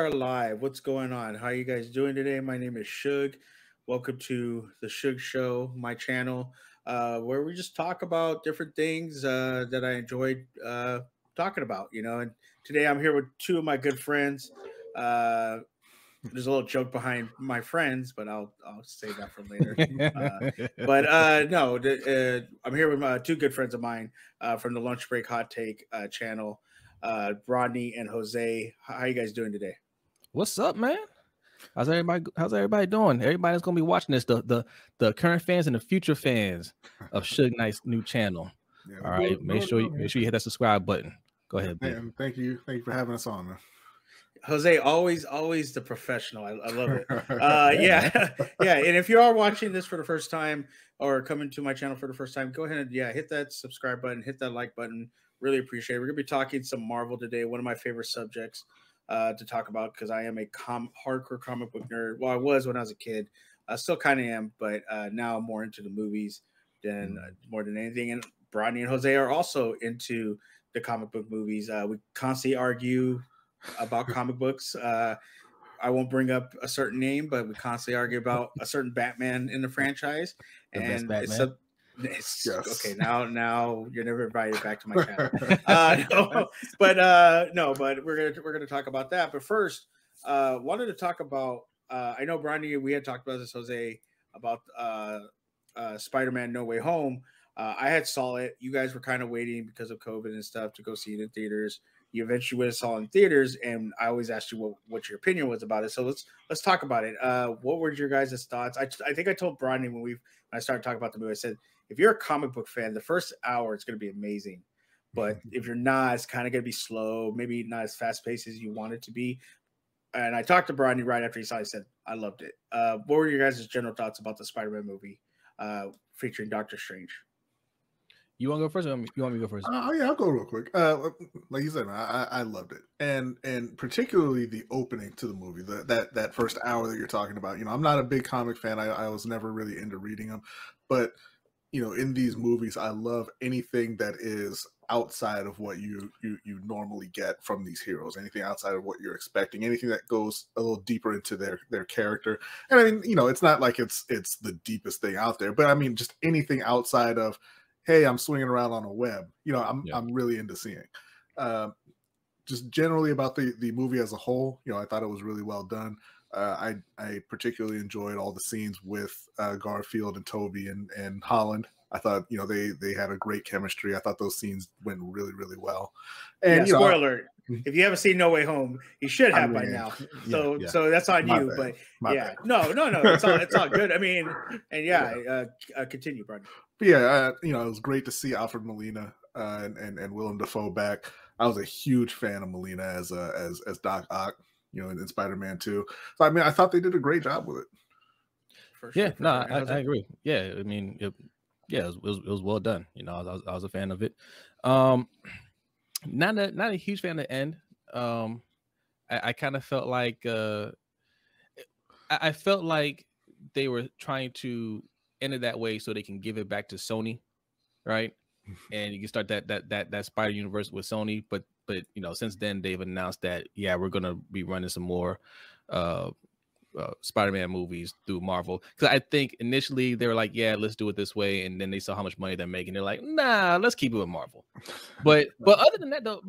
are live. What's going on? How are you guys doing today? My name is Suge. Welcome to the Suge Show, my channel, where we just talk about different things that I enjoyed talking about. And today I'm here with two of my good friends. There's a little joke behind my friends, but I'll save that for later. I'm here with two good friends of mine from the Lunch Break Hot Take channel, Rodney and Jose. How you guys doing today? What's up, man? How's everybody doing? Everybody's gonna be watching this. The current fans and the future fans of Suge Knight's new channel. Yeah, all right, make sure you hit that subscribe button. Go ahead, man. Thank you for having us on, man. Jose, always the professional. I love it. Yeah. And if you are watching this for the first time or coming to my channel for the first time, go ahead and hit that subscribe button, hit that like button. Really appreciate it. We're gonna be talking some Marvel today. One of my favorite subjects to talk about because I am a hardcore comic book nerd. Well, I was when I was a kid. I still kind of am, but now I'm more into the movies than more than anything. And Rodney and Jose are also into the comic book movies. We constantly argue about comic books. I won't bring up a certain name, but we constantly argue about a certain Batman in the franchise. Yes. Okay. Now you're never invited back to my channel. But we're gonna talk about that. But first, wanted to talk about. I know Brandi, we had talked about this, Jose, about Spider-Man: No Way Home. I had saw it. You guys were kind of waiting because of COVID and stuff to go see it in theaters. You eventually went and saw it in theaters, and I always asked you what your opinion was about it. So let's talk about it. What were your guys' thoughts? I think I told Brandi when I started talking about the movie, I said, if you're a comic book fan, the first hour it's going to be amazing. But if you're not, it's kind of going to be slow, maybe not as fast paced as you want it to be. And I talked to Brandi right after he saw it. He said, I loved it. What were your guys' general thoughts about the Spider-Man movie featuring Doctor Strange? You want to go first? Or you want me to go first? Yeah, I'll go real quick. Like you said, man, I loved it, and particularly the opening to the movie, that first hour that you're talking about. I'm not a big comic fan. I was never really into reading them, but in these movies, I love anything that is outside of what you normally get from these heroes. Anything outside of what you're expecting. Anything that goes a little deeper into their character. And I mean, it's not like it's the deepest thing out there, but I mean, just anything outside of, hey, I'm swinging around on a web. I'm really into seeing. Just generally about the movie as a whole, I thought it was really well done. I particularly enjoyed all the scenes with Garfield and Toby and Holland. I thought, they had a great chemistry. I thought those scenes went really, really well. And spoiler alert, if you haven't seen No Way Home, you should have by now. So that's on you. But no, it's all good. I mean, and continue, Brian. But it was great to see Alfred Molina and Willem Dafoe back. I was a huge fan of Molina as Doc Ock, in Spider-Man 2. So I mean, I thought they did a great job with it. I agree. Yeah, I mean, it was well done. I was a fan of it. Not a huge fan of the end. I kind of felt like I felt like they were trying to end it that way so they can give it back to Sony, right? And you can start that Spider Universe with Sony, but since then they've announced that we're gonna be running some more Spider-Man movies through Marvel, because I think initially they were like, let's do it this way, and then they saw how much money they're making. They're like, nah, let's keep it with Marvel. But other than that, though,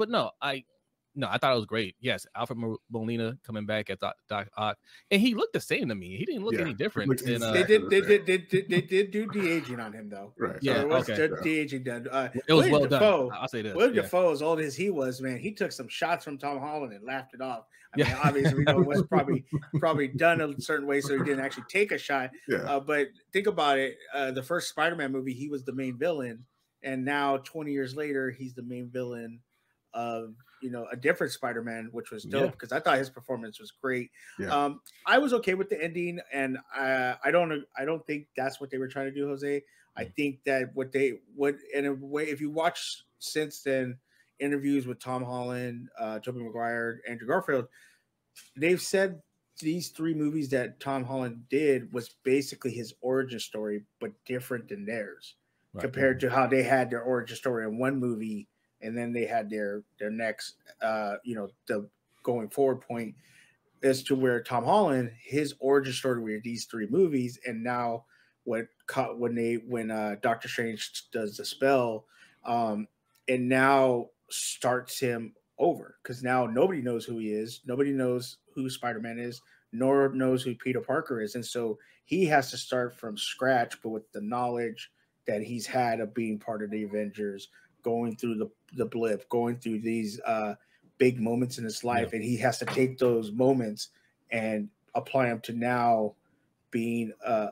I thought it was great. Yes, Alfred Molina coming back at Doc Ock, and he looked the same to me. He didn't look any different. They did do de-aging on him though. Right. So there was de-aging done. It was well done. I'll say this. William Dafoe, as old as he was, man, he took some shots from Tom Holland and laughed it off. I mean, obviously we know it was probably done a certain way, so he didn't actually take a shot. But think about it. The first Spider-Man movie, he was the main villain, and now 20 years later, he's the main villain of a different Spider-Man, which was dope because I thought his performance was great. I was okay with the ending, and I don't think that's what they were trying to do, Jose. I think that in a way, if you watch since then interviews with Tom Holland, Tobey Maguire, Andrew Garfield, they've said these three movies that Tom Holland did was basically his origin story, but different than theirs, compared to how they had their origin story in one movie. And then they had their next, the going forward point as to where Tom Holland, his origin story were these 3 movies, and now when Doctor Strange does the spell, it now starts him over, because now nobody knows who he is, nobody knows who Spider-Man is, nor knows who Peter Parker is, and so he has to start from scratch, but with the knowledge that he's had of being part of the Avengers, going through the blip, going through these big moments in his life, and he has to take those moments and apply them to now being a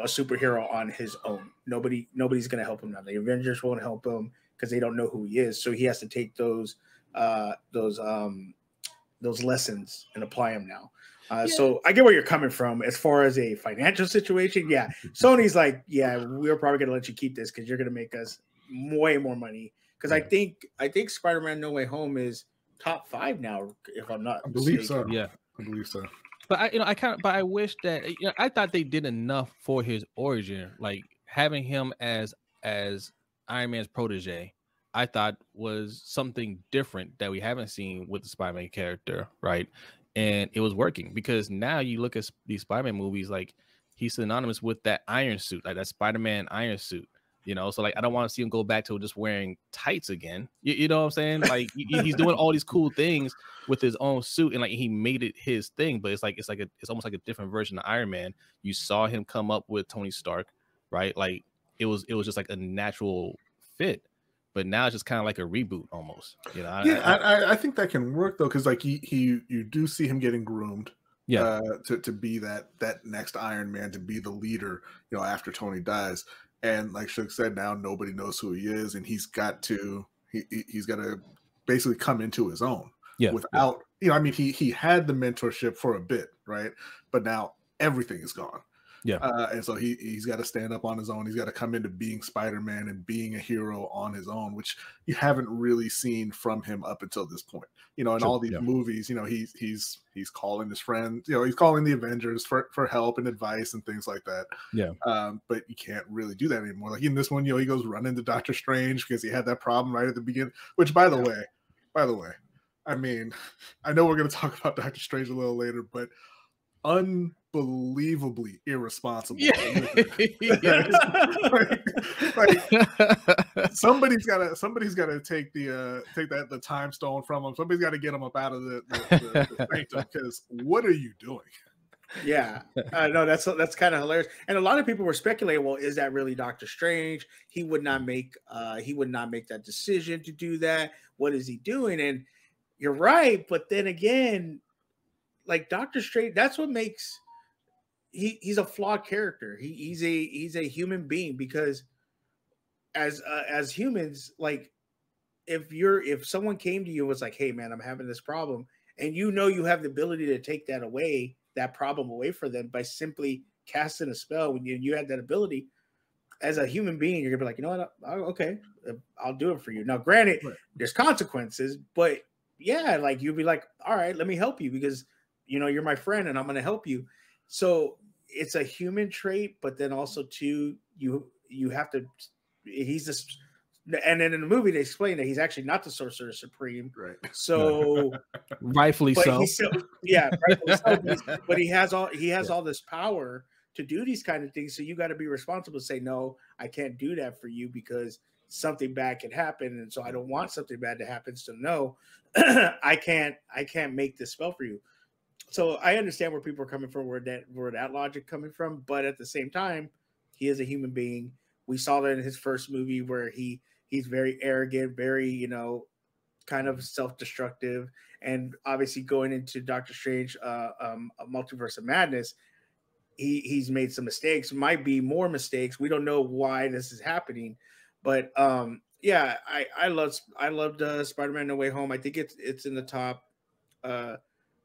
superhero on his own. Nobody's going to help him now. The Avengers won't help him because they don't know who he is. So he has to take those lessons and apply them now. So I get where you're coming from as far as a financial situation. Yeah, Sony's like, yeah, we're probably going to let you keep this because you're going to make us way more money. Because I think Spider-Man No Way Home is top 5 now, if I'm not mistaken. So. Yeah, I believe so. But I wish that, I thought they did enough for his origin, like having him as Iron Man's protege. I thought was something different that we haven't seen with the Spider-Man character, right? And it was working, because now you look at these Spider-Man movies, like he's synonymous with that iron suit, like that Spider-Man iron suit, so like I don't want to see him go back to just wearing tights again. You know what I'm saying? Like he's doing all these cool things with his own suit, and like he made it his thing, but it's almost like a different version of Iron Man. You saw him come up with Tony Stark, right? Like it was just like a natural fit. But now it's just kind of like a reboot almost. I think that can work though, because like you do see him getting groomed, to be that next Iron Man, to be the leader, after Tony dies. And like Suge said, now nobody knows who he is, and he's got to basically come into his own. Without he had the mentorship for a bit, right? But now everything is gone. And so he's got to stand up on his own. He's got to come into being Spider-Man and being a hero on his own, which you haven't really seen from him up until this point. In all these movies, he's calling his friends, he's calling the Avengers for help and advice and things like that. But you can't really do that anymore. Like in this one, he goes running to Doctor Strange because he had that problem right at the beginning, which by the way, I mean, I know we're going to talk about Doctor Strange a little later, but unbelievably irresponsible. Somebody's got to take the time stone from him. Somebody's got to get him up out of the sanctum, because what are you doing? Yeah, no, that's kind of hilarious. And a lot of people were speculating, well, is that really Doctor Strange? He would not make that decision to do that. What is he doing? And you're right, but then again, like Doctor Strange, that's what makes he's a flawed character. He's a human being, because as humans, like if someone came to you and was like, hey man, I'm having this problem, and you have the ability to take that problem away for them by simply casting a spell, when you had that ability, as a human being, you're gonna be like, you know what, okay, I'll do it for you. Now granted, there's consequences, but yeah, like you'd be like, all right, let me help you, because you're my friend and I'm going to help you. So it's a human trait, but then also too, you have to, he's this, and then in the movie they explain that he's actually not the Sorcerer Supreme. Right. So rightfully so. Rightfully so, but he has all this power to do these kind of things. So you got to be responsible to say, no, I can't do that for you because something bad can happen. And so I don't want something bad to happen. So no, I can't make this spell for you. So I understand where people are coming from, where that logic coming from, but at the same time, he is a human being. We saw that in his first movie where he's very arrogant, very, kind of self-destructive, and obviously going into Doctor Strange, Multiverse of Madness, he's made some mistakes, might be more mistakes. We don't know why this is happening, but yeah, I loved Spider-Man No Way Home. I think it's in the top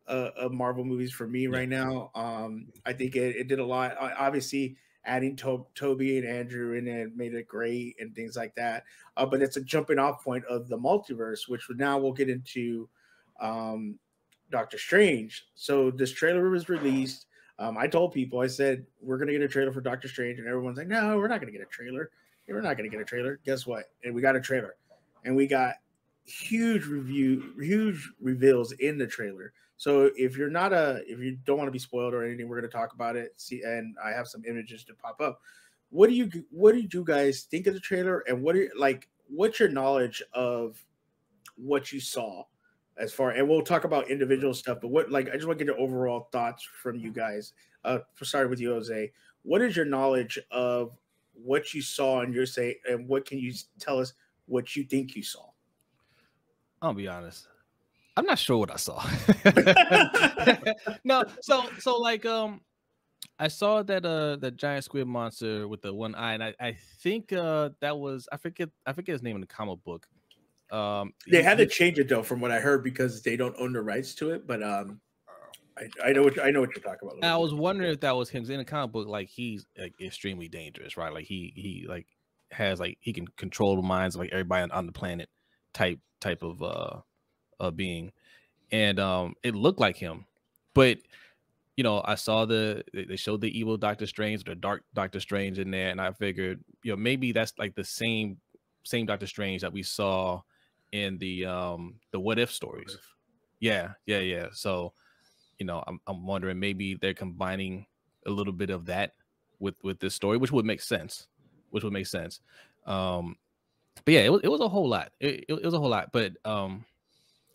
of Marvel movies for me right now. I think it did a lot. Obviously, adding Toby and Andrew in it made it great and things like that. But it's a jumping off point of the multiverse, which now we'll get into Doctor Strange. So this trailer was released. I told people, I said, we're going to get a trailer for Doctor Strange. And everyone's like, no, we're not going to get a trailer. We're not going to get a trailer. Guess what? And we got a trailer. And we got huge reveals in the trailer. So if you don't want to be spoiled or anything, we're going to talk about it. See, and I have some images to pop up. What did you guys think of the trailer, and what's your knowledge of what you saw as far, and we'll talk about individual stuff, but I just want to get your overall thoughts from you guys. Starting with you, Jose, what is your knowledge of what you saw and and what can you tell us what you think you saw? I'll be honest, I'm not sure what I saw. No, so I saw that the giant squid monster with the one eye, and I think that was I forget his name in the comic book. They had to change it though, from what I heard, because they don't own the rights to it. But I know what you're talking about. I was wondering if that was him. In the comic book, like, he's extremely dangerous, right? Like he has he can control the minds of everybody on the planet, type of being, and it looked like him, but I saw they showed the evil Doctor Strange, the dark Doctor Strange in there, and I figured maybe that's the same Doctor Strange that we saw in the What If stories. Yeah. So I'm wondering, maybe they're combining a little bit of that with this story, which would make sense. But yeah, it was a whole lot. It was a whole lot, but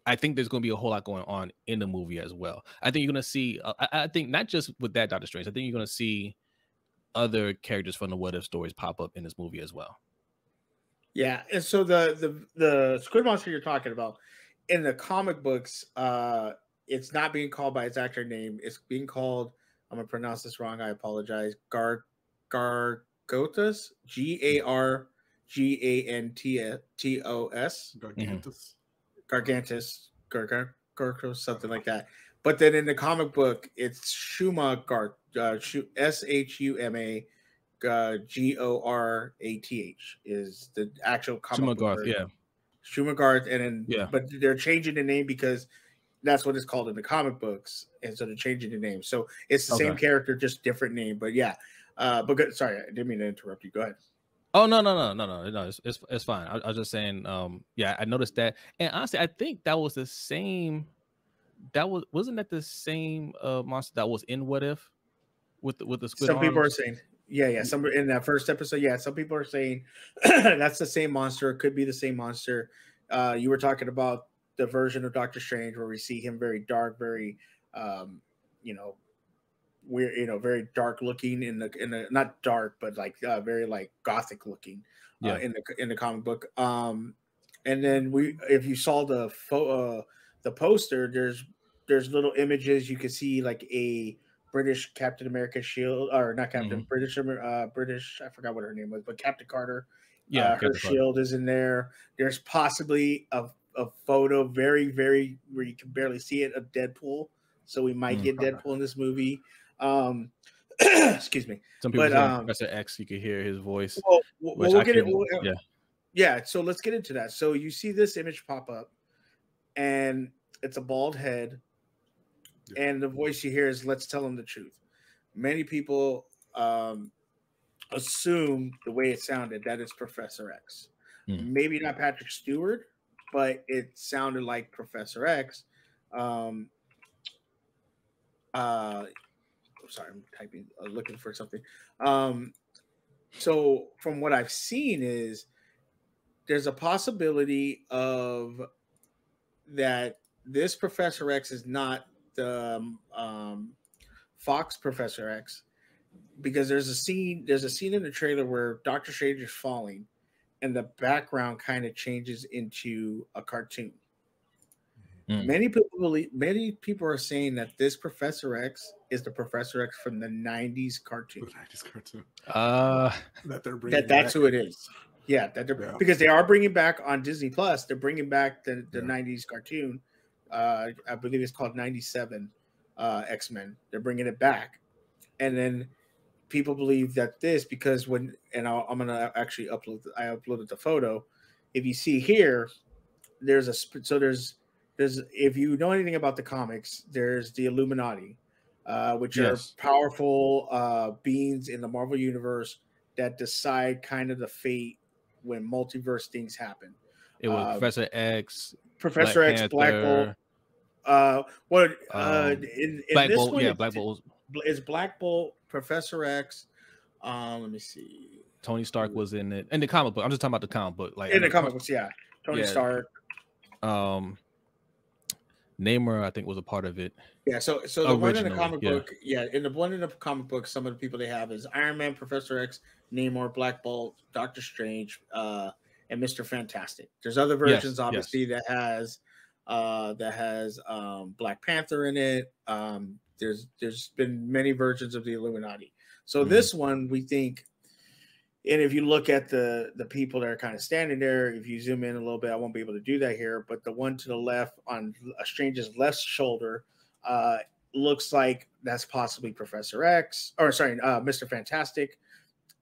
I think there's going to be a whole lot going on in the movie as well. I think you're going to see, I think not just with that Doctor Strange, I think you're going to see other characters from the What If stories pop up in this movie as well. Yeah, and so the squid monster you're talking about in the comic books, it's not being called by its actor name. It's being called, I'm gonna pronounce this wrong, I apologize. Gargantos, Gargantos. Gargantos, something like that. But then in the comic book, it's Shuma Shuma Gorath is the actual comic book version. Yeah. Shuma Gorath, and then yeah, but they're changing the name because that's what it's called in the comic books, and so they're changing the name. So it's the same character, just different name. But yeah, sorry, I didn't mean to interrupt you. Go ahead. Oh no, it's fine. I was just saying, yeah, I noticed that, and honestly, I think that was the same. Wasn't that the same monster that was in What If with the squid? Some people are saying, yeah. Some in that first episode, yeah. Some people are saying that's the same monster. It could be the same monster. You were talking about the version of Doctor Strange where we see him very dark, very, weird, very dark looking in the not dark, but very gothic looking in the comic book. And then if you saw the poster, there's little images you can see a British Captain America shield, or not Captain, British, I forgot what her name was, but Captain Carter. Yeah, her shield is in there. There's possibly a photo, very, very, where you can barely see it, of Deadpool. So we might get Deadpool in this movie. Excuse me. Some people say Professor X, you can hear his voice. We'll get it. Yeah. So let's get into that. So you see this image pop up, and it's a bald head, and the voice you hear is, "Let's tell him the truth." Many people assume, the way it sounded, that it's Professor X. Maybe not Patrick Stewart, but it sounded like Professor X. Sorry, I'm typing, looking for something. So from what I've seen is there's a possibility of that this Professor X is not the Fox Professor X, because there's a scene in the trailer where Doctor Strange is falling and the background kind of changes into a cartoon. Many people are saying that this Professor X is the Professor X from the 90s cartoon. That they're bringing that's who it is. Yeah, because they are bringing back on Disney Plus. They're bringing back the 90s cartoon. I believe it's called 97 X-Men. They're bringing it back, and then people believe that because I'm gonna actually I uploaded the photo. If you see here, there's if you know anything about the comics, there's the Illuminati, which are powerful beings in the Marvel universe that decide kind of the fate when multiverse things happen. It was Professor X, Black Bolt, What in Black this Bolt, one? yeah, Black Bolt is Black Bolt, Professor X. Let me see. Tony Stark was in it in the comic book. I'm just talking about the comic book, like In the comic books, yeah. Tony Stark. Namor, I think, was a part of it. Yeah, so the one in the comic book, in the one in the comic book, some of the people they have is Iron Man, Professor X, Namor, Black Bolt, Doctor Strange, and Mr. Fantastic. There's other versions, obviously, that has Black Panther in it. There's been many versions of the Illuminati. So this one, we think, and if you look at the people that are kind of standing there, if you zoom in a little bit, I won't be able to do that here, but the one to the left on Strange's left shoulder looks like that's possibly Professor X, or sorry, Mr. Fantastic.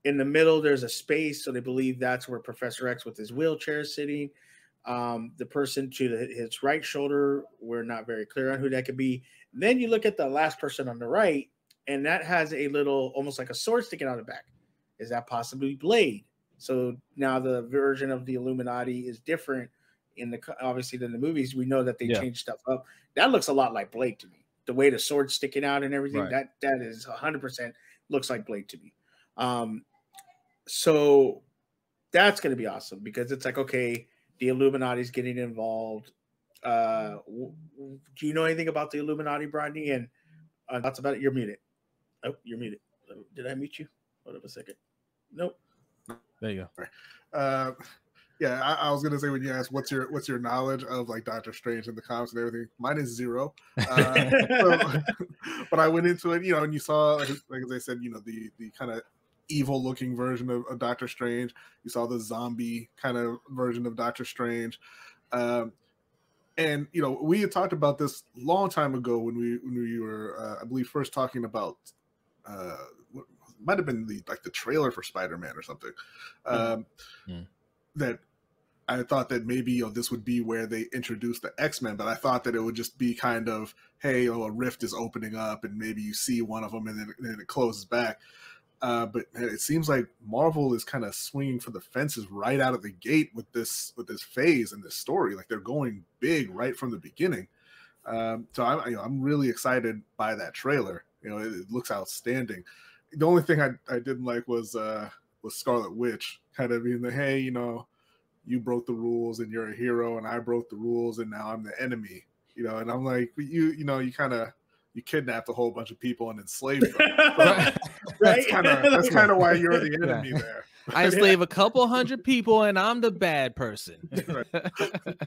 In the middle, there's a space, so they believe that's where Professor X with his wheelchair is sitting. The person to his right shoulder, we're not very clear on who that could be. Then you look at the last person on the right, and that has a little, almost like a sword sticking out of the back. Is that possibly Blade? So now the version of the Illuminati is different obviously than the movies. We know that they changed stuff up. That looks a lot like Blade to me. The way the sword's sticking out and everything, that is 100% looks like Blade to me. So that's going to be awesome because it's like, okay, the Illuminati's getting involved. Do you know anything about the Illuminati, Brodney? And thoughts about it? You're muted. Oh, you're muted. Did I mute you? Hold up a second. Nope. There you go. I was gonna say when you asked what's your knowledge of like Doctor Strange and the comics and everything, mine is zero. But I went into it, and you saw, like as I said, the kind of evil looking version of Doctor Strange. You saw the zombie kind of version of Doctor Strange. And we had talked about this a long time ago when we were I believe first talking about might have been the trailer for Spider-Man or something. That I thought that maybe this would be where they introduced the X-Men, but I thought that it would just be kind of, hey, a rift is opening up and maybe you see one of them and then it closes back. But it seems like Marvel is kind of swinging for the fences right out of the gate with this phase and this story. Like they're going big right from the beginning. So I'm really excited by that trailer. It looks outstanding. The only thing I didn't like was Scarlet Witch kind of being the, hey, you broke the rules and you're a hero and I broke the rules and now I'm the enemy. And I'm like, you kidnapped a whole bunch of people and enslaved them. Right. That's kind of why you're the enemy there. I enslave a couple hundred people and I'm the bad person.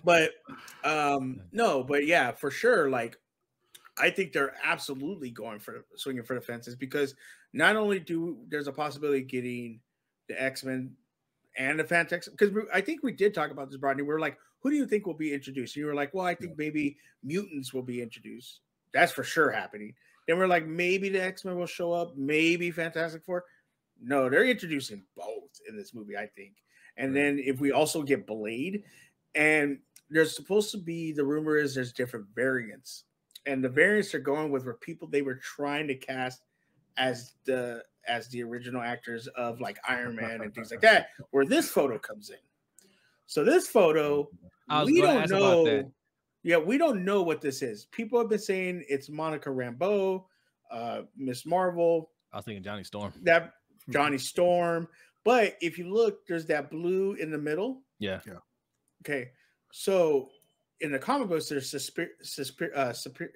But yeah, for sure. Like, I think they're absolutely swinging for the fences because not only there's a possibility of getting the X-Men and the Fantastic, because I think we did talk about this, Brodney. We were like, who do you think will be introduced? And you were like, well, I think maybe mutants will be introduced. That's for sure happening. Then we're like, maybe the X-Men will show up, maybe Fantastic Four. No, they're introducing both in this movie, I think. And then if we also get Blade, and there's supposed to be, the rumor is there's different variants. And the variants are going with were people they were trying to cast as the original actors of like Iron Man and things like that, where this photo comes in. So this photo, we don't know. Yeah, we don't know what this is. People have been saying it's Monica Rambeau, Miss Marvel. I was thinking Johnny Storm. That Johnny Storm. But if you look, there's that blue in the middle. Yeah. Okay. So in the comic books, there's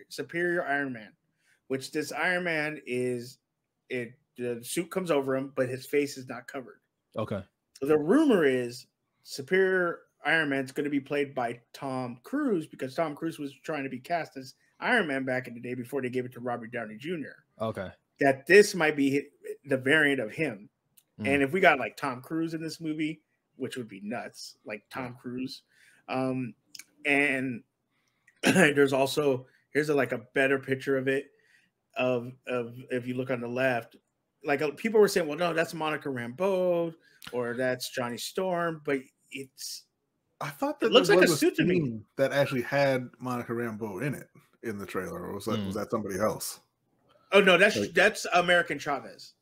Superior Iron Man, which this Iron Man is, the suit comes over him, but his face is not covered. Okay. So the rumor is Superior Iron Man's going to be played by Tom Cruise because Tom Cruise was trying to be cast as Iron Man back in the day before they gave it to Robert Downey Jr. Okay. That this might be the variant of him. And if we got like Tom Cruise in this movie, which would be nuts, like Tom Cruise. And there's also, here's a better picture of it. Of if you look on the left, like people were saying, well, no, that's Monica Rambeau or that's Johnny Storm, but I thought that it looks like a suit to me that actually had Monica Rambeau in it in the trailer, or was that somebody else? Oh no, that's American Chavez.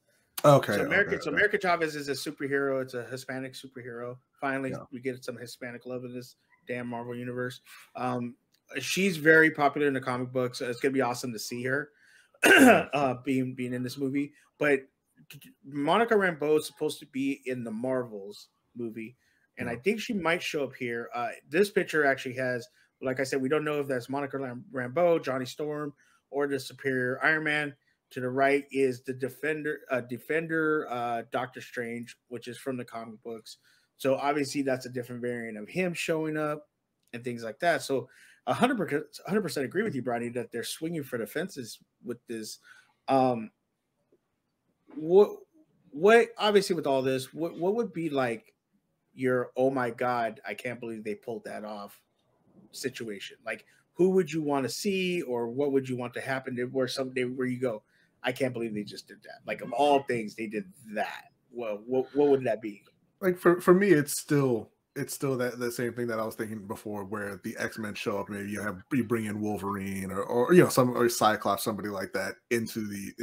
Okay. So American Chavez is a superhero. It's a Hispanic superhero. Finally, we get some Hispanic love in this damn Marvel universe. she's very popular in the comic books. It's gonna be awesome to see her being in this movie. But Monica Rambeau is supposed to be in the Marvels movie, and I think she might show up here. This picture actually has, like I said, we don't know if that's Monica Rambeau, Johnny Storm, or the Superior Iron Man. To the right is the Defender, Doctor Strange, which is from the comic books. So obviously that's a different variant of him showing up and things like that. So 100% agree with you, Bronny, that they're swinging for the fences with this. What obviously with all this, what would be like your, oh my God, I can't believe they pulled that off situation? Like, who would you want to see, or what would you want to happen to where someday where you go, I can't believe they just did that. Like, of all things, they did that. Well, what would that be? Like for me, it's still that same thing that I was thinking before, where the X-Men show up. Maybe you bring in Wolverine or or Cyclops, somebody like that into the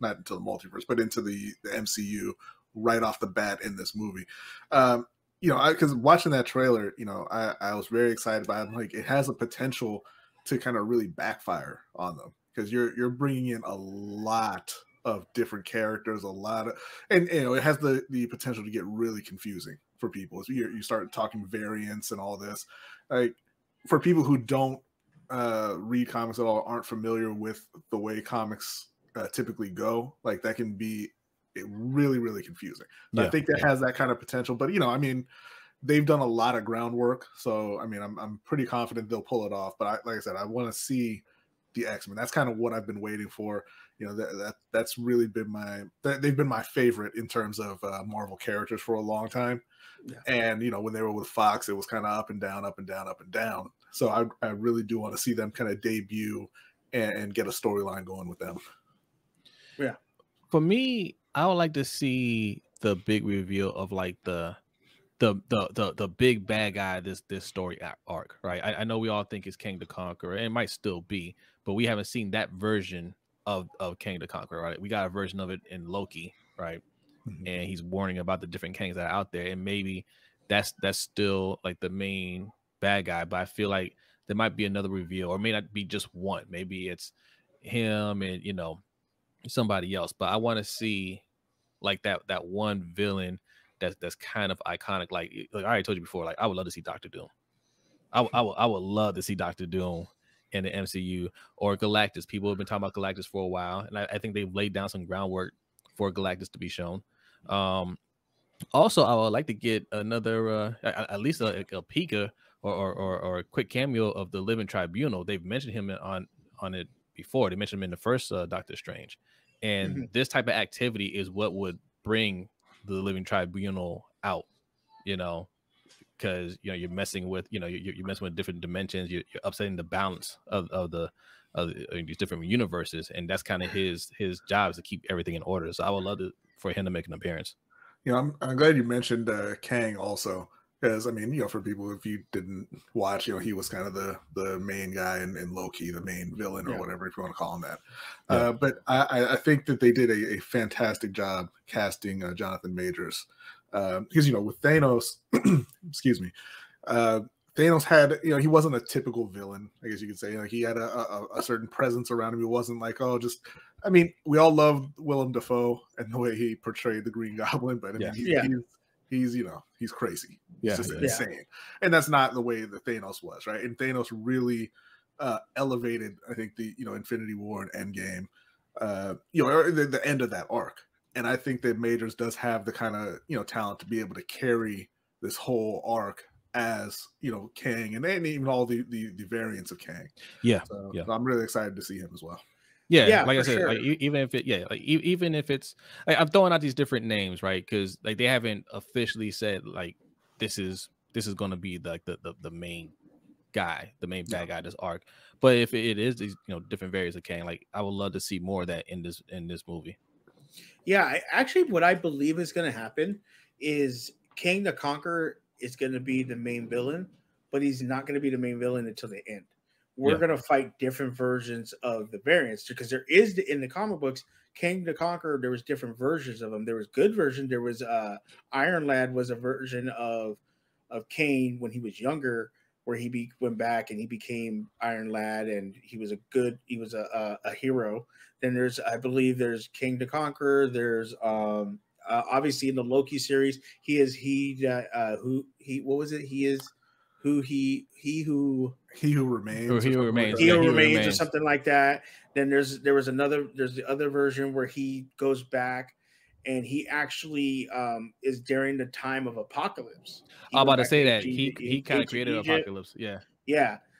not into the multiverse, but into the MCU right off the bat in this movie. Because watching that trailer, I was very excited about it. I'm like, it has a potential to kind of really backfire on them, because you're bringing in a lot of different characters, and it has the potential to get really confusing for people. So you start talking variants and all this. Like, for people who don't read comics at all, aren't familiar with the way comics typically go, like, that can be really, really confusing. I think that has that kind of potential, but they've done a lot of groundwork, so I'm pretty confident they'll pull it off. But like I said, I want to see the X-Men. That's kind of what I've been waiting for. That's really been they've been my favorite in terms of Marvel characters for a long time. Yeah. And when they were with Fox, it was kind of up and down, up and down, up and down. So I really do want to see them kind of debut and get a storyline going with them. Yeah. For me, I would like to see the big reveal of like the big bad guy this story arc, right? I know we all think it's King the Conqueror, and it might still be, but we haven't seen that version of King the Conqueror, right? We got a version of it in Loki, right? Mm-hmm. And he's warning about the different kings that are out there, and maybe that's still like the main bad guy. But I feel like there might be another reveal, or may not be just one. Maybe it's him and somebody else. But I want to see like that one villain that's kind of iconic. Like I already told you before, like I would love to see Doctor Doom. I would love to see Doctor Doom in the MCU, or Galactus. People have been talking about Galactus for a while, and I think they've laid down some groundwork for Galactus to be shown. Also, I would like to get another, at least a peek or a quick cameo of the Living Tribunal. They've mentioned him on it before. They mentioned him in the first Doctor Strange, and this type of activity is what would bring the Living Tribunal out, because you're messing with you're messing with different dimensions. You're upsetting the balance of these different universes, and that's kind of his job, is to keep everything in order. So I would love for him to make an appearance. I'm glad you mentioned Kang also, because for people, if you didn't watch, he was kind of the main guy in Loki, the main villain, or whatever, if you want to call him that. But I think that they did a fantastic job casting Jonathan Majors, because with Thanos, excuse me, Thanos had, he wasn't a typical villain, I guess you could say. He had a certain presence around him. He wasn't like, we all loved Willem Dafoe and the way he portrayed the Green Goblin, but he's crazy. He's just insane. And that's not the way that Thanos was, right? And Thanos really elevated, I think, the Infinity War and Endgame, the end of that arc. And I think that Majors does have the kind of talent to be able to carry this whole arc as Kang, and then even all the variants of Kang. So I'm really excited to see him as well. Like I said, like, even if it's, like, I'm throwing out these different names, right? Because like they haven't officially said like this is going to be like the main guy, the main bad guy this arc. But if it is these different variants of Kang, like I would love to see more of that in this movie. Yeah, actually, what I believe is going to happen is King the Conqueror is going to be the main villain, but he's not going to be the main villain until the end. We're going to fight different versions of the variants, because there is in the comic books, King the Conqueror, there was different versions of him. There was good version. There was Iron Lad was a version of Kane when he was younger. where went back and he became Iron Lad, and he was a hero. Then I believe there's King the Conqueror. There's obviously in the Loki series, he is what was it? He is he who remains, or something like that. Then there's the other version where he goes back, and he actually is during the time of Apocalypse. I'm about to say that he kind of created Apocalypse. Yeah.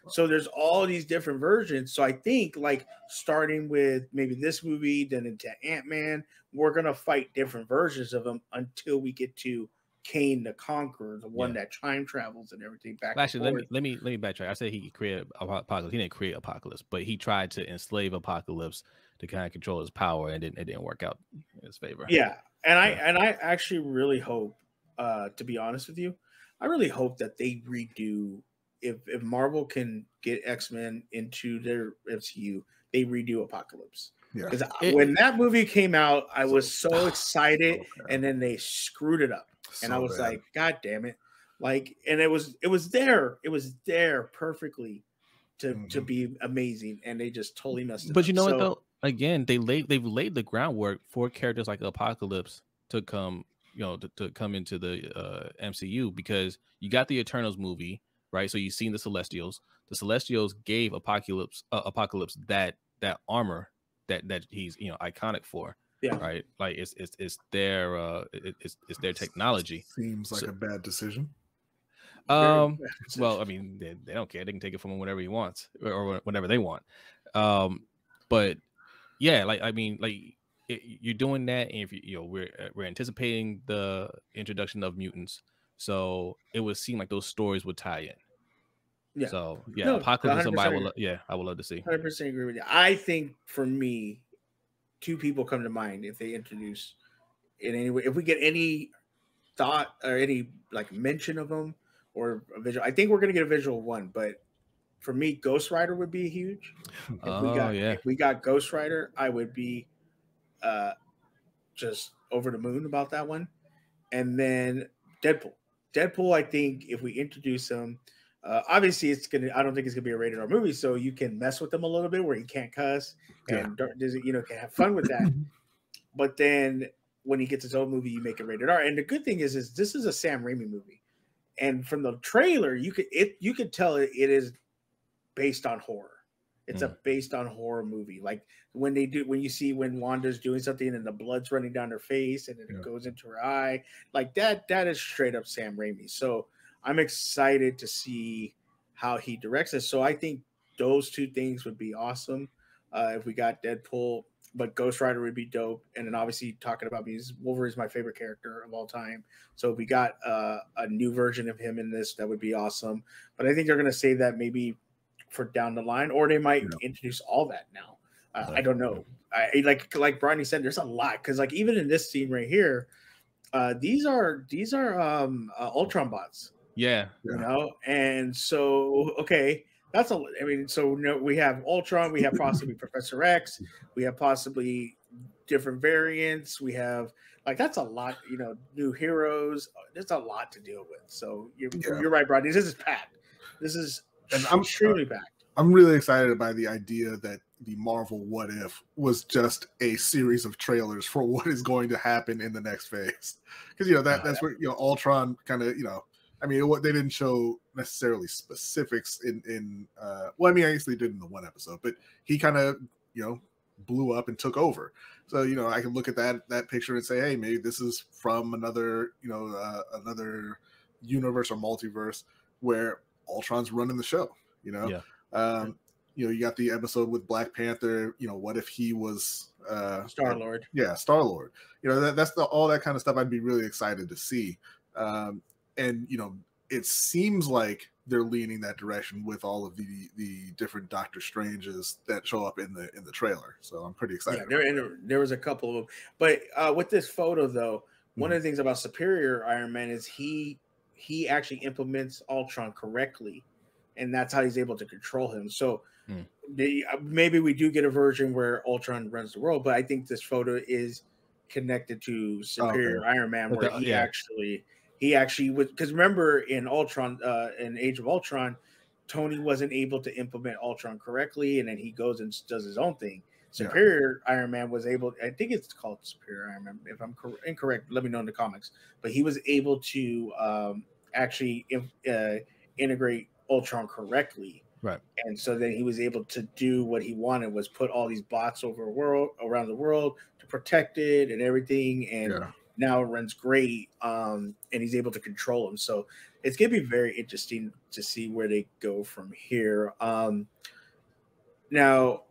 So there's all these different versions. So I think like starting with maybe this movie, then into Ant-Man, we're gonna fight different versions of him until we get to Kane the Conqueror, the one that time travels and everything back. Actually, let me backtrack. I said he created Apocalypse. He didn't create Apocalypse, but he tried to enslave Apocalypse to kind of control his power, and it didn't work out in his favor. Yeah, and I actually really hope, to be honest with you, I really hope that they redo. If Marvel can get X-Men into their MCU, they redo Apocalypse. Because when that movie came out, I was so excited, and then they screwed it up. And I was like, God damn it. Like, and it was there perfectly to be amazing, and they just totally messed it up. But you know what though? Again, they've laid the groundwork for characters like Apocalypse to come, to come into the MCU, because you got the Eternals movie, right? So you've seen the Celestials. The Celestials gave Apocalypse that armor that he's iconic for. Yeah. Right. Like it's their technology. Seems like a bad decision. Well, I mean, they don't care. They can take it from him whenever he wants or whenever they want. But yeah, like I mean, like you're doing that, and if we're anticipating the introduction of mutants, so it would seem like those stories would tie in. Yeah. So yeah, Apocalypse. Somebody I would love to see. 100% agree with you. I think for me, two people come to mind if they introduce in any way. If we get any thought or any like mention of them or a visual, I think we're gonna get a visual one. But for me, Ghost Rider would be huge. If we got Ghost Rider, I would be just over the moon about that one. And then Deadpool, I think if we introduce him, obviously I don't think it's gonna be a rated R movie, so you can mess with him a little bit where he can't cuss and can have fun with that. But then when he gets his own movie, you make it rated R. And the good thing is this is a Sam Raimi movie, and from the trailer you could tell it is based on horror. It's a based on horror movie. Like when you see when Wanda's doing something and the blood's running down her face and then it goes into her eye, like that is straight up Sam Raimi. So I'm excited to see how he directs this. So I think those two things would be awesome if we got Deadpool, but Ghost Rider would be dope. And then obviously talking about Wolverine is my favorite character of all time. So if we got a new version of him in this, that would be awesome. But I think they're going to save that maybe for down the line, or they might introduce all that now. I don't know. Like Bronny said, there's a lot, because like even in this scene right here, these are Ultron bots. Yeah. And so we have Ultron, we have possibly Professor X, we have possibly different variants, we have that's a lot, new heroes. There's a lot to deal with. So you're right, Bronny. This is packed. This is extremely packed. I'm really excited by the idea that the Marvel What If was just a series of trailers for what is going to happen in the next phase. Because that's where Ultron kind of I mean, they didn't show necessarily specifics in well, I mean, I guess they did in the one episode, but he kind of blew up and took over. So I can look at that picture and say, hey, maybe this is from another another universe or multiverse where Ultron's running the show. You got the episode with Black Panther. What if he was Star-Lord? Star-Lord. That's all that kind of stuff I'd be really excited to see. And it seems like they're leaning that direction with all of the different Doctor Stranges that show up in the trailer. So I'm pretty excited. Yeah, there was a couple of them. But with this photo though, one of the things about Superior Iron Man is he actually implements Ultron correctly, and that's how he's able to control him. So maybe we do get a version where Ultron runs the world, but I think this photo is connected to Superior Iron Man, where he actually would, because remember in Ultron, in Age of Ultron, Tony wasn't able to implement Ultron correctly, and then he goes and does his own thing. Superior Iron Man was able, I think it's called Superior Iron Man. If I'm incorrect, let me know in the comics. But he was able to actually integrate Ultron correctly. Right. And so then he was able to do what he wanted, was put all these bots around the world to protect it and everything. And now it runs great. And he's able to control them. So it's going to be very interesting to see where they go from here. Now,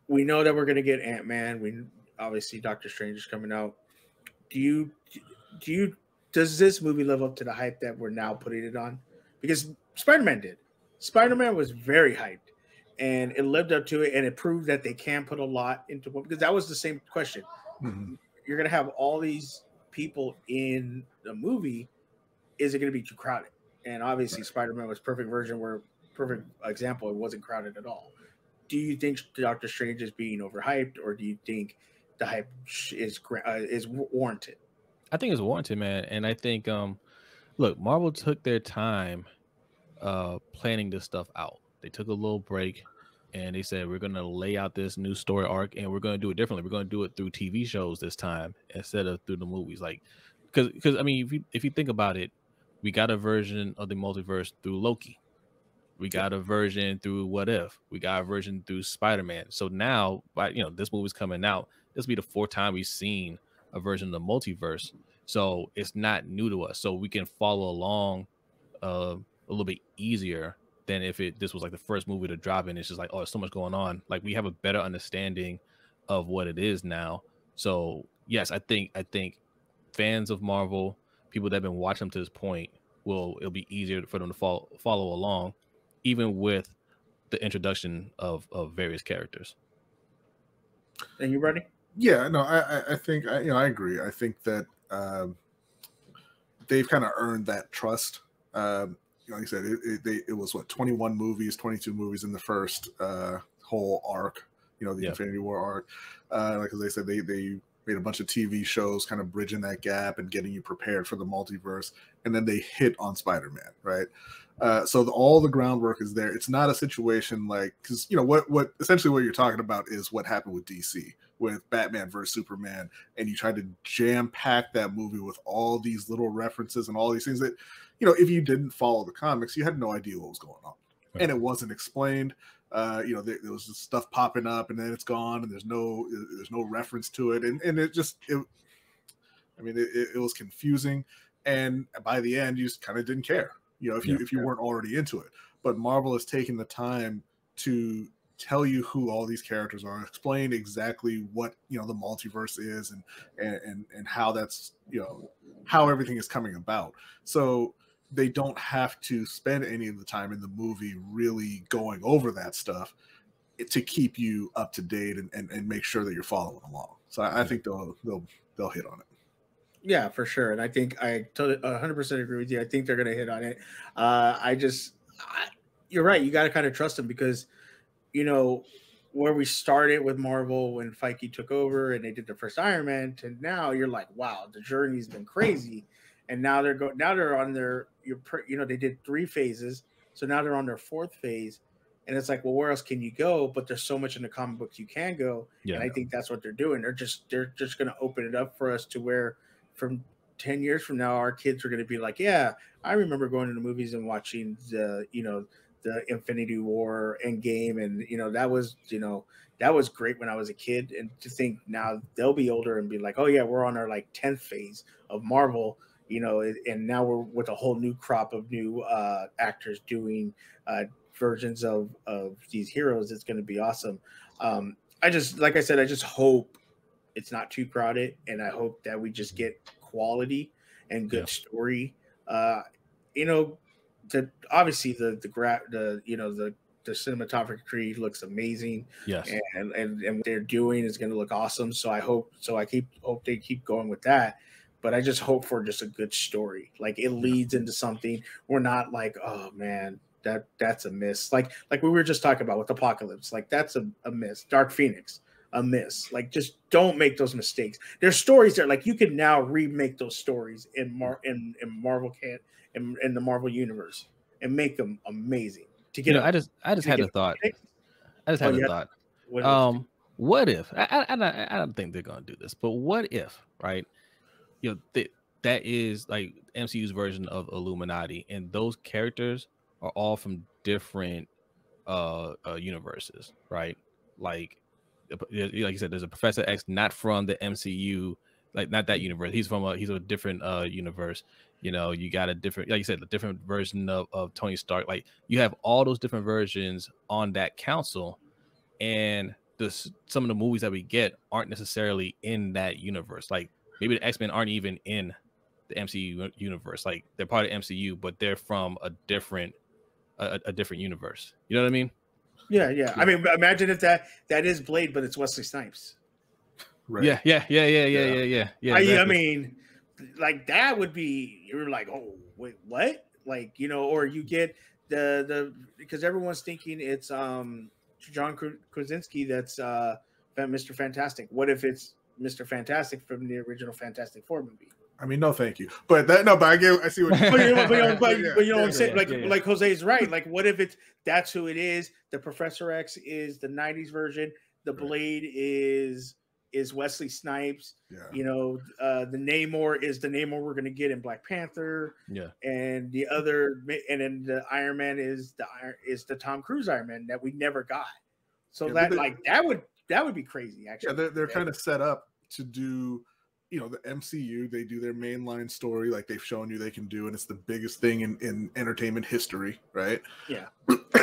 we know that we're going to get Ant-Man. We obviously Doctor Strange is coming out. Does this movie live up to the hype that we're now putting it on? Because Spider-Man did. Spider-Man was very hyped, and it lived up to it, and it proved that they can put a lot into one. Because that was the same question. Mm-hmm. You're going to have all these people in the movie. Is it going to be too crowded? And obviously, Spider-Man was perfect example. It wasn't crowded at all. Do you think Doctor Strange is being overhyped, or do you think the hype is warranted? I think it's warranted, man. And I think, look, Marvel took their time planning this stuff out. They took a little break, and they said, we're going to lay out this new story arc, and we're going to do it differently. We're going to do it through TV shows this time instead of through the movies. Like, because I mean, if you think about it, we got a version of the multiverse through Loki. We got a version through What If. We got a version through Spider-Man. So now, this movie's coming out. This will be the fourth time we've seen a version of the multiverse. So it's not new to us. So we can follow along a little bit easier than if this was like the first movie to drop in. It's just like, oh, there's so much going on. Like, we have a better understanding of what it is now. So yes, I think fans of Marvel, people that have been watching them to this point, it'll be easier for them to follow along, even with the introduction of various characters. And you ready? Yeah, no, I think I agree. I think that they've kind of earned that trust. Like I said, it was 21 movies, 22 movies in the first whole arc. The Infinity War arc. Like as they said, they made a bunch of TV shows, kind of bridging that gap and getting you prepared for the multiverse. And then they hit on Spider-Man, right? So all the groundwork is there. It's not a situation like, because what essentially what you're talking about is what happened with DC with Batman versus Superman, and you tried to jam pack that movie with all these little references and all these things that, if you didn't follow the comics, you had no idea what was going on, and it wasn't explained. There was just stuff popping up, and then it's gone, and there's no reference to it, and it was confusing, and by the end, you just kind of didn't care. If you weren't already into it. But Marvel has taken the time to tell you who all these characters are, explain exactly what the multiverse is, and how that's how everything is coming about. So they don't have to spend any of the time in the movie really going over that stuff to keep you up to date and make sure that you're following along. So I think they'll hit on it. Yeah, for sure. And I think I 100% agree with you. I think they're going to hit on it. You're right. You got to kind of trust them because, where we started with Marvel when Feige took over and they did the first Iron Man to now, you're like, wow, the journey's been crazy. And now they're on their, they did 3 phases. So now they're on their 4th phase. And it's like, well, where else can you go? But there's so much in the comic books you can go. Yeah. And I think that's what they're doing. They're just going to open it up for us to where from 10 years from now, our kids are going to be like, yeah, I remember going to the movies and watching the Infinity War Endgame. And, that was great when I was a kid. And to think now they'll be older and be like, oh yeah, we're on our 10th phase of Marvel, and now we're with a whole new crop of new actors doing versions of these heroes. It's going to be awesome. I just hope it's not too crowded, and I hope that we just get quality and good story. Obviously the cinematography looks amazing. Yes, and what they're doing is going to look awesome. So I hope they keep going with that. But I just hope for just a good story. Like it leads into something. We're not like, oh man, that's a miss. Like we were just talking about with Apocalypse. Like that's a miss. Dark Phoenix. A miss. Like just don't make those mistakes. There's stories there. Like you can now remake those stories in Marvel in the Marvel universe and make them amazing. to get. I just had a thought. I just had a thought. What if? I don't think they're gonna do this, but what if, right? That is like MCU's version of Illuminati, and those characters are all from different universes, right? Like you said, there's a Professor X not from the MCU, like not that universe. He's from a different universe. You got a different, like you said, a different version of Tony Stark. Like you have all those different versions on that council, and some of the movies that we get aren't necessarily in that universe. Like maybe the X-Men aren't even in the MCU universe. Like they're part of MCU, but they're from a different universe. You know what I mean? Yeah. I mean, imagine if that is Blade, but it's Wesley Snipes. Right. Yeah. Exactly. I mean, like that would be, you're like, oh wait, what? Like, or you get the because everyone's thinking it's John Krasinski that's Mr. Fantastic. What if it's Mr. Fantastic from the original Fantastic Four movie? I mean, no, thank you. But I see what you're saying. But you know what I'm saying? Like Jose is right. Like, what if that's who it is? The Professor X is the 90s version. The Blade is Wesley Snipes. Yeah. The Namor is the Namor we're going to get in Black Panther. Yeah. And then the Iron Man is the Tom Cruise Iron Man that we never got. So that would be crazy. Actually, yeah, they're kind of set up to do. The MCU, they do their mainline story like they've shown you they can do, and it's the biggest thing in entertainment history, right? Yeah.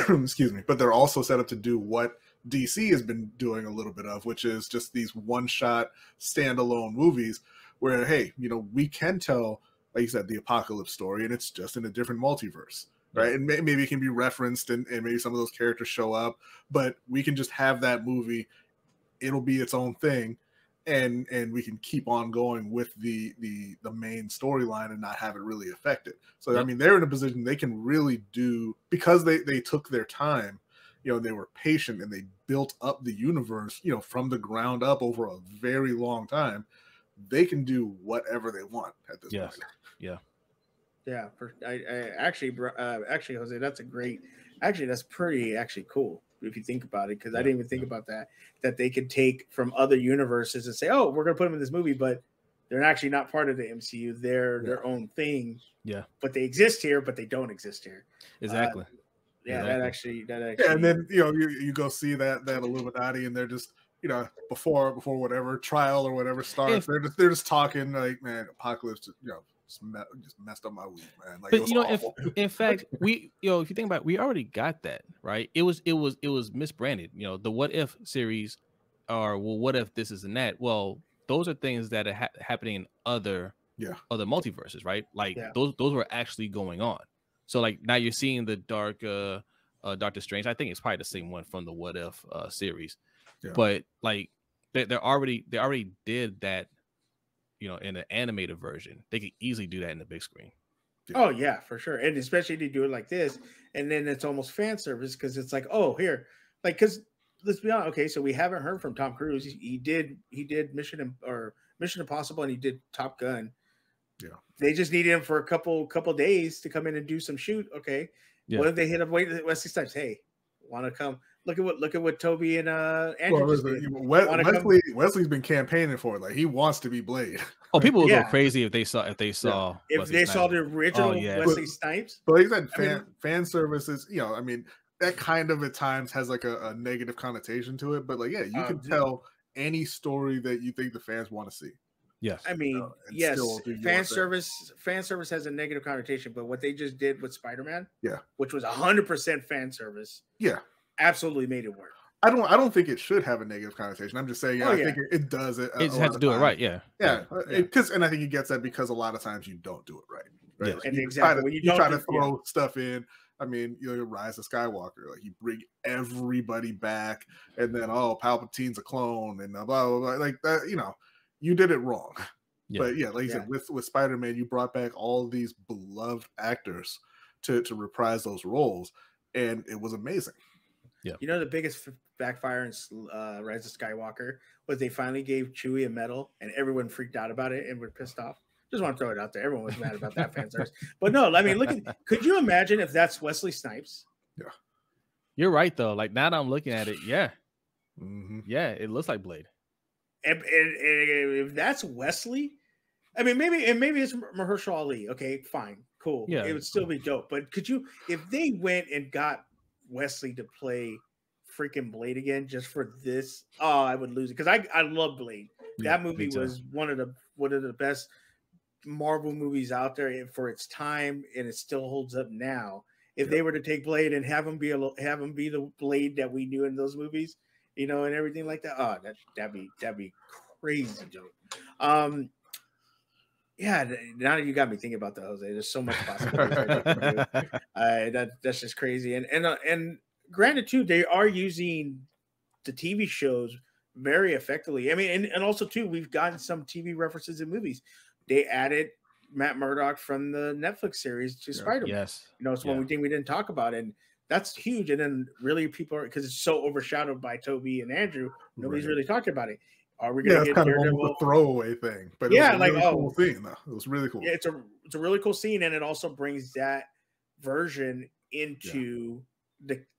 Excuse me. But they're also set up to do what DC has been doing a little bit of, which is just these one-shot standalone movies where, hey, we can tell, like you said, the apocalypse story, and it's just in a different multiverse, right? And maybe it can be referenced, and maybe some of those characters show up, but we can just have that movie. It'll be its own thing. And we can keep on going with the main storyline and not have it really affect it. So I mean, they're in a position they can really do, because they took their time. They were patient and they built up the universe, from the ground up over a very long time. They can do whatever they want at this point. Yeah. Actually, Jose, that's that's pretty cool if you think about it, because I didn't even think about that they could take from other universes and say, oh, we're going to put them in this movie, but they're actually not part of the MCU. They're their own thing. Yeah. But they exist here, but they don't exist here. Exactly. That actually. Yeah, and then you go see that Illuminati, and they're just before whatever trial or whatever starts, they're just talking like, man, apocalypse, just messed up my week, man. Like, but in fact, if you think about it, we already got that, right? It was misbranded. The What If series, or what if this is and that? Well, those are things that are happening in other multiverses, right? Like those were actually going on. So like now you're seeing the dark Doctor Strange. I think it's probably the same one from the What If series, but like they already did that. In an animated version, they could easily do that in the big screen. Oh yeah, for sure. And especially to do it like this, and then it's almost fan service, because it's like, oh, here, like, because let's be honest. Okay, so we haven't heard from Tom Cruise. He did Mission Impossible, and he did Top Gun. Yeah, they just needed him for a couple days to come in and do some shoot. Okay, what if they hit up Wesley Snipes? Hey, want to come? Look at what Toby and Andrew Wesley's been campaigning for it. Like, he wants to be Blade. Oh, people would go crazy if they saw the original Wesley Snipes. But like I said, fan services, I mean, that kind of at times has like a negative connotation to it. But like, you can tell any story that you think the fans want to see. Yes. I mean, yes, fan service has a negative connotation, but what they just did with Spider-Man, which was 100% fan service, absolutely made it work. I don't think it should have a negative connotation. I'm just saying, I think it does. It just has to do it right. Because and I think he gets that because a lot of times you don't do it right. Yeah. Like, and you try to throw stuff in. I mean, Rise of Skywalker, like you bring everybody back, and then Palpatine's a clone, and blah blah blah, like that. You did it wrong. Yeah. But like you said, with Spider-Man, you brought back all of these beloved actors to reprise those roles, and it was amazing. Yeah. The biggest backfire in Rise of Skywalker was they finally gave Chewie a medal, and everyone freaked out about it and were pissed off. Just want to throw it out there. Everyone was mad about that fan service. But no, I mean, could you imagine if that's Wesley Snipes? Yeah. You're right though. Like now that I'm looking at it, yeah, yeah, it looks like Blade. And if that's Wesley, I mean, maybe it's Mahershala Ali. Okay, fine, cool. Yeah, it would still be dope. But could you, if they went and got Wesley to play freaking Blade again just for this? Oh, I would lose it because I love Blade. That movie was one of the best Marvel movies out there for its time, and it still holds up now. If they were to take Blade and have him be the Blade that we knew in those movies, you know, and everything like that, oh, that'd be crazy dope. Yeah, now that you got me thinking about that, Jose, there's so much possibility. That's just crazy. And granted, too, they are using the TV shows very effectively. I mean, and also too, we've gotten some TV references in movies. They added Matt Murdock from the Netflix series to Spider-Man. Yes, you know, it's one thing we didn't talk about, and that's huge. And then really, people are, because it's so overshadowed by Toby and Andrew, nobody's really talking about it. Are we going to get kind of almost a throwaway thing, but it was a really cool scene, though. It was really cool. Yeah, it's a really cool scene, and it also brings that version into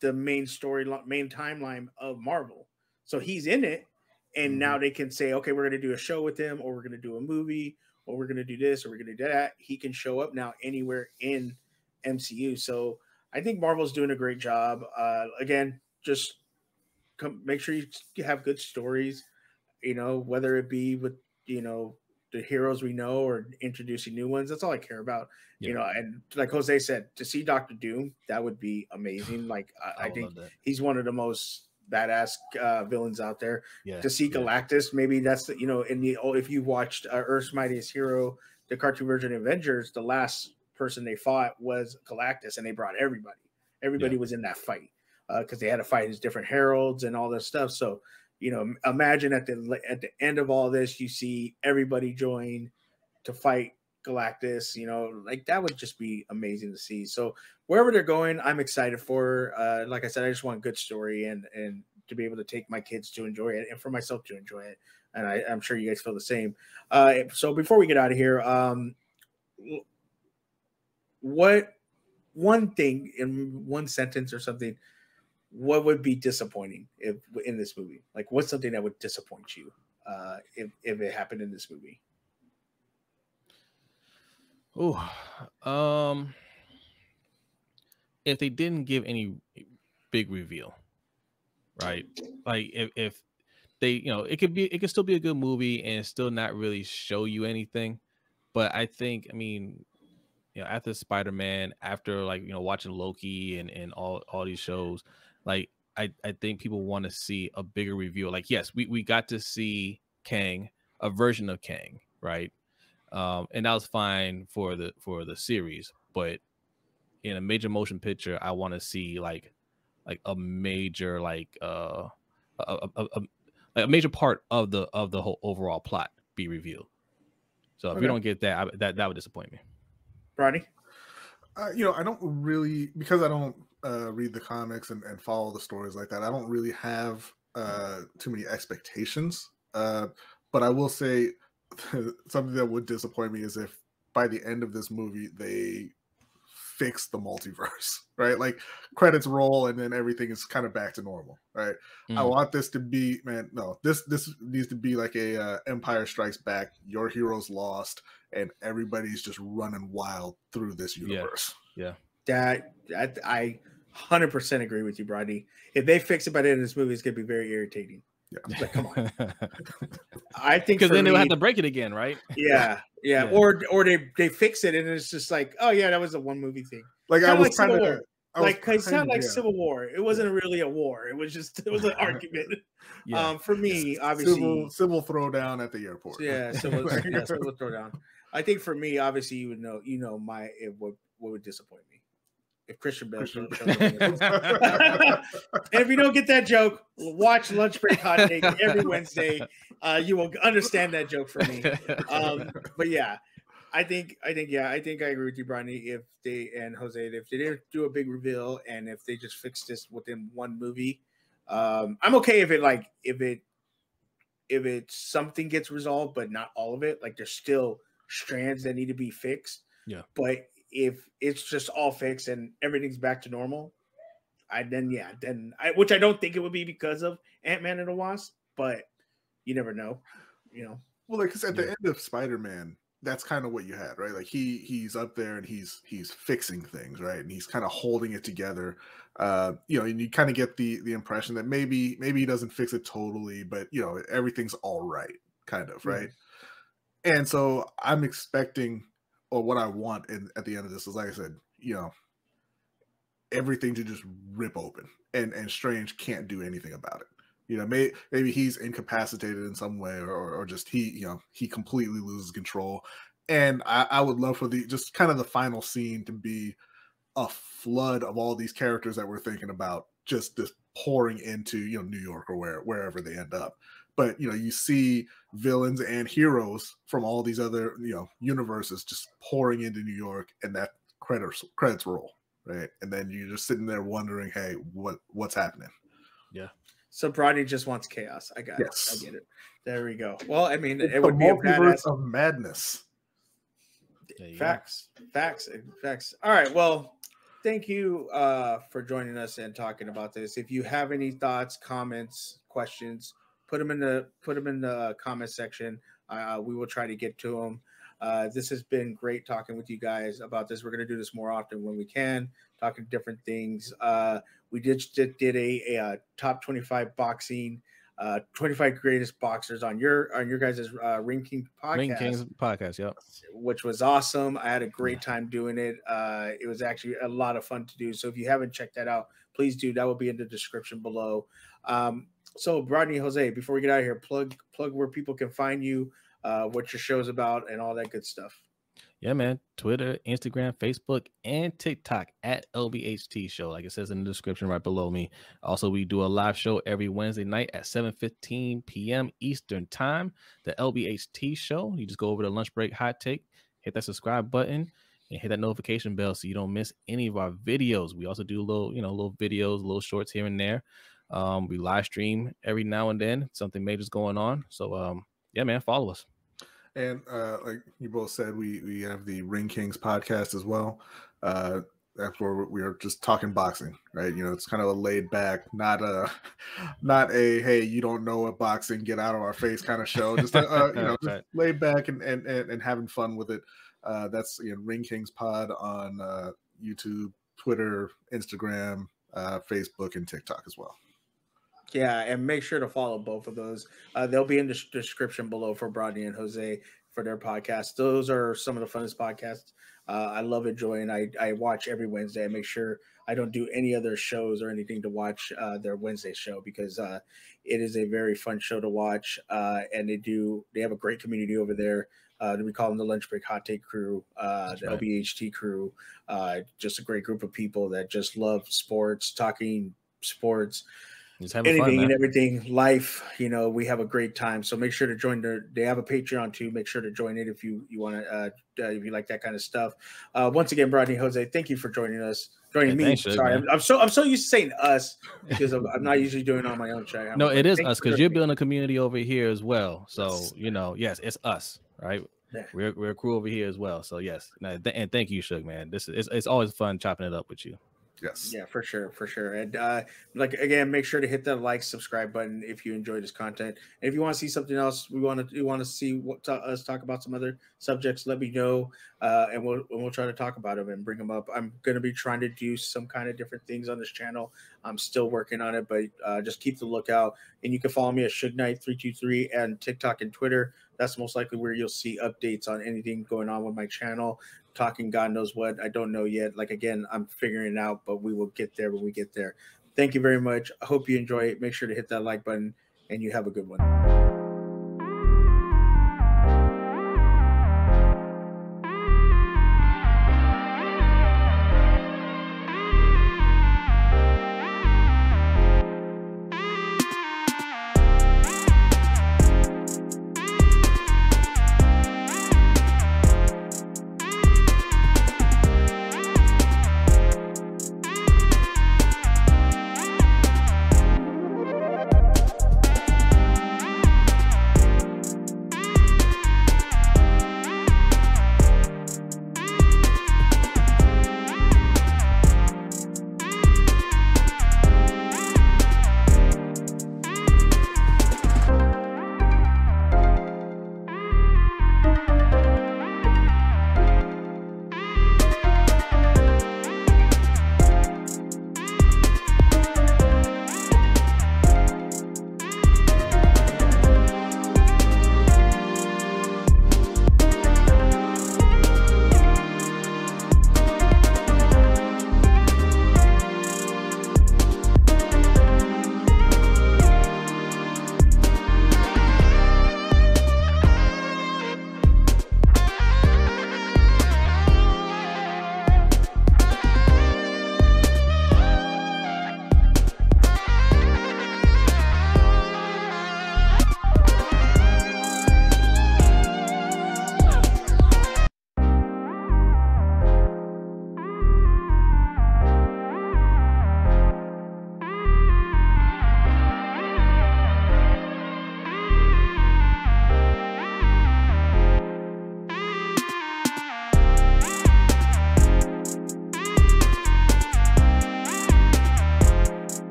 the main storyline, main timeline of Marvel. So he's in it, and now they can say, okay, we're going to do a show with him, or we're going to do a movie, or we're going to do this, or we're going to do that. He can show up now anywhere in MCU. So I think Marvel's doing a great job. Again, just make sure you have good stories. You know, whether it be with, you know, the heroes we know or introducing new ones, that's all I care about. You know, and like Jose said, to see Doctor Doom, that would be amazing. Like I think he's one of the most badass villains out there. To see Galactus, maybe that's the, you know, in the if you watched Earth's Mightiest Hero, the cartoon version of Avengers, the last person they fought was Galactus, and they brought everybody. Everybody was in that fight because they had to fight his different heralds and all this stuff. So, you know, imagine at the end of all this, you see everybody join to fight Galactus. You know, like that would just be amazing to see. So wherever they're going, I'm excited for. Like I said, I just want a good story and to be able to take my kids to enjoy it and for myself to enjoy it. And I'm sure you guys feel the same. So before we get out of here, what one thing in one sentence or something, what would be disappointing if in this movie? Like, what's something that would disappoint you if it happened in this movie? If they didn't give any big reveal, right? Like if they, you know, it could still be a good movie and still not really show you anything. But I think, I mean, you know, after Spider-Man, after like, you know, watching Loki and all these shows, like I think people want to see a bigger reveal. Like, yes, we got to see Kang, a version of Kang, right? And that was fine for the series, but in a major motion picture, I want to see like a major a major part of the whole overall plot be revealed. So if we don't get that, that would disappoint me. Rodney? You know, I don't really, because I don't read the comics and follow the stories like that, I don't really have too many expectations. But I will say something that would disappoint me is if by the end of this movie they fix the multiverse, right? Like credits roll and then everything is kind of back to normal, right? I want this to be, man, no, this needs to be like a Empire Strikes Back, your heroes lost, and everybody's just running wild through this universe. Yeah. That I 100% agree with you, Brody. If they fix it by the end of this movie, it's gonna be very irritating. Yeah. Like, come on. I think because then they'll have to break it again, right? Yeah. Or they fix it and it's just like, oh yeah, that was a one movie thing. Like kinda I was like kind of like it's not like Civil War. It wasn't really a war. It was an argument. For me, obviously, civil throwdown at the airport. Yeah, civil throwdown. I think for me, obviously, you would know, what would disappoint me if Christian Bale showed up. And if you don't get that joke, watch Lunch Break Hot Take every Wednesday. You will understand that joke for me. But yeah, I think I agree with you, Bronny. If they and Jose, if they didn't do a big reveal and if they just fixed this within one movie, I'm okay if something gets resolved, but not all of it. Like there's still strands that need to be fixed. Yeah. But if it's just all fixed and everything's back to normal, which I don't think it would be because of Ant-Man and the Wasp, but you never know, you know. Well, like, because at the end of Spider-Man, that's kind of what you had, right? Like he's up there and he's fixing things, right? And he's kind of holding it together. You know, and you kind of get the impression that maybe he doesn't fix it totally, but you know, everything's all right, kind of, right? Mm-hmm. And so I'm expecting, or what I want at the end of this is, like I said, you know, everything to just rip open, and Strange can't do anything about it. You know, maybe he's incapacitated in some way, or just he completely loses control. And I would love for just kind of the final scene to be a flood of all these characters that we're thinking about, just this pouring into, you know, New York or wherever they end up. But, you know, you see villains and heroes from all these other, you know, universes just pouring into New York, and that credits roll, right? And then you're just sitting there wondering, hey, what's happening? Yeah. So Brody just wants chaos. I got it. I get it. There we go. Well, I mean, it's it would be a multiverse of madness. Facts. All right. Well, thank you for joining us and talking about this. If you have any thoughts, comments, questions, put them in the comment section. We will try to get to them. This has been great talking with you guys about this. We're going to do this more often when we can, talking different things. We did a top 25 boxing, 25 greatest boxers on your guys' Ring King podcast. Ring King's podcast, yep. Which was awesome. I had a great time doing it. It was actually a lot of fun to do. So if you haven't checked that out, please do. That will be in the description below. So Rodney, Jose, before we get out of here, plug where people can find you, what your show's about, and all that good stuff. Yeah, man. Twitter, Instagram, Facebook, and TikTok at LBHT Show. Like it says in the description right below me. Also, we do a live show every Wednesday night at 7:15 p.m. Eastern Time. The LBHT Show. You just go over to Lunch Break Hot Take, hit that subscribe button, and hit that notification bell so you don't miss any of our videos. We also do little videos, little shorts here and there. We live stream every now and then. Something major's going on. So, yeah, man, follow us. And like you both said, we have the Ring Kings podcast as well. That's where we are just talking boxing, right? You know, it's kind of a laid back, not a hey, you don't know what boxing, get out of our face kind of show. Just you know, just right. Laid back and having fun with it. That's, again, Ring Kings Pod on YouTube, Twitter, Instagram, Facebook, and TikTok as well. Yeah, and make sure to follow both of those. They'll be in the description below for Brody and Jose for their podcast. Those are some of the funnest podcasts. I love enjoying. I watch every Wednesday. I make sure I don't do any other shows or anything to watch their Wednesday show, because it is a very fun show to watch. And they have a great community over there. We call them the Lunch Break Hot Take crew, the LBHT crew. Just a great group of people that just love sports, talking sports. Anything fun, and everything, life, you know, we have a great time. So make sure to join they have a Patreon too. Make sure to join it if you want to, if you like that kind of stuff. Once again, Brody, Jose, thank you for joining me. Thanks, sorry, I'm so used to saying us, because I'm not usually doing it on my own show. No, it is us, because you're building a community over here as well. So, you know, yes, it's us, right? Yeah. We're a crew over here as well. So yes, and thank you, Suge, man. It's always fun chopping it up with you. Yes. Yeah, for sure. And like, again, make sure to hit that like, subscribe button if you enjoy this content. And if you want to see something else, you want to see us talk about some other subjects, let me know, and we'll try to talk about them and bring them up. I'm going to be trying to do some kind of different things on this channel. I'm still working on it, but just keep the lookout. And you can follow me at Sugeknight3233 and TikTok and Twitter. That's most likely where you'll see updates on anything going on with my channel. Talking God knows what, I don't know yet. Like, again, I'm figuring it out, but we will get there when we get there. Thank you very much. I hope you enjoy it. Make sure to hit that like button, and you have a good one.